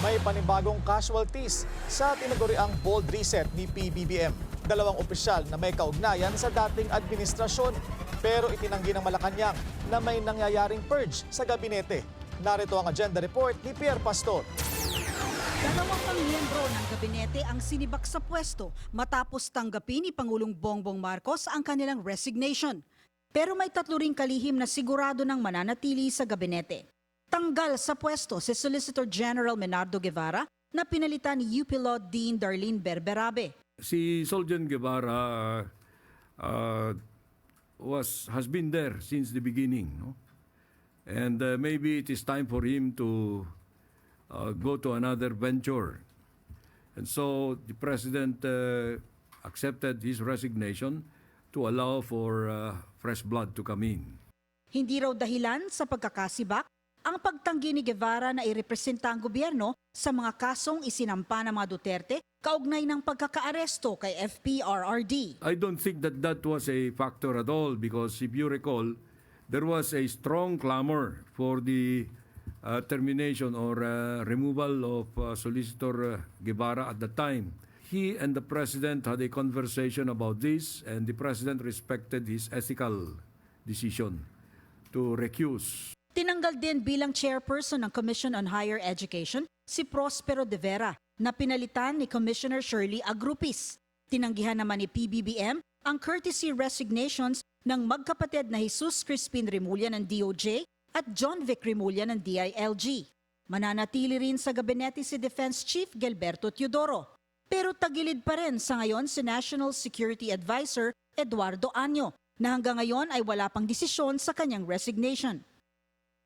May panibagong casualties sa tinaguriang bold reset ni PBBM. Dalawang opisyal na may kaugnayan sa dating administrasyon. Pero itinanggi ng Malacanang na may nangyayaring purge sa gabinete. Narito ang agenda report ni Pierre Pastor. Dalawang pang miyembro ng gabinete ang sinibak sa pwesto matapos tanggapin ni Pangulong Bongbong Marcos ang kanilang resignation. Pero may tatlo ring kalihim na sigurado ng mananatili sa gabinete. Tanggal sa pwesto si Solicitor General Menardo Guevara na pinalitan ni UP Law Dean Darlene Berberabe. Si Soljan Guevara has been there since the beginning, no? And maybe it is time for him to go to another venture. And so the President accepted his resignation to allow for fresh blood to come in. Hindi raw dahilan sa pagkakasibak ang pagtanggi ni Guevara na irepresenta ang gobyerno sa mga kasong isinampa ng mga Duterte kaugnay ng pagkakaaresto kay FPRRD. I don't think that that was a factor at all because if you recall, there was a strong clamor for the termination or removal of Solicitor Guevara at the time. He and the President had a conversation about this and the President respected his ethical decision to recuse. Tinanggal din bilang chairperson ng Commission on Higher Education si Prospero de Vera na pinalitan ni Commissioner Shirley Agrupis. Tinanggihan naman ni PBBM ang courtesy resignations ng magkapatid na Jesus Crispin Remulla ng DOJ at John Vic Remulla ng DILG. Mananatili rin sa gabinete si Defense Chief Gilberto Teodoro. Pero tagilid pa rin sa ngayon si National Security Advisor Eduardo Año na hanggang ngayon ay wala pang desisyon sa kanyang resignation.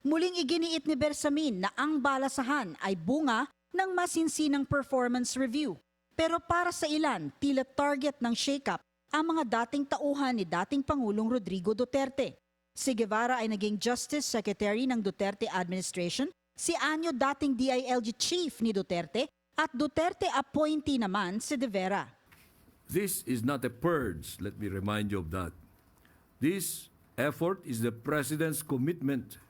Muling iginiit ni Bersamin na ang balasahan ay bunga ng masinsinang performance review. Pero para sa ilan, tila target ng shake-up ang mga dating tauhan ni dating Pangulong Rodrigo Duterte. Si Guevara ay naging Justice Secretary ng Duterte Administration, si Año dating DILG Chief ni Duterte at Duterte appointee naman si De Vera. This is not a purge, let me remind you of that. This effort is the President's commitment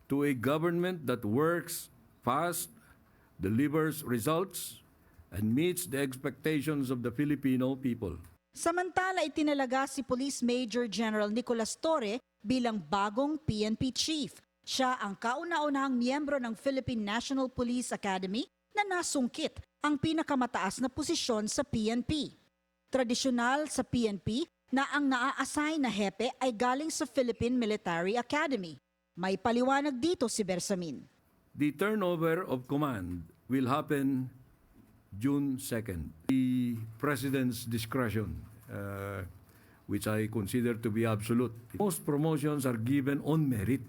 to a government that works fast, delivers results, and meets the expectations of the Filipino people. Samantala itinalaga si Police Major General Nicolas Torre bilang bagong PNP Chief. Siya ang kauna-unahang miyembro ng Philippine National Police Academy na nasungkit ang pinakamataas na posisyon sa PNP. Tradisyonal sa PNP na ang naa-assign na hepe ay galing sa Philippine Military Academy. May paliwanag dito si Bersamin. The turnover of command will happen June 2nd. The President's discretion, which I consider to be absolute. Most promotions are given on merit.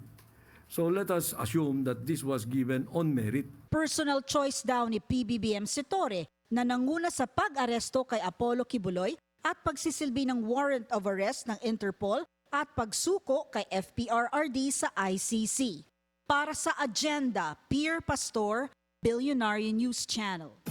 So let us assume that this was given on merit. Personal choice daw ni PBBM si Torre na nanguna sa pag-aresto kay Apollo Kibuloy at pagsisilbi ng warrant of arrest ng Interpol at pagsuko kay FPRRD sa ICC. Para sa Agenda, Pierre Pastor, Billionaire News Channel.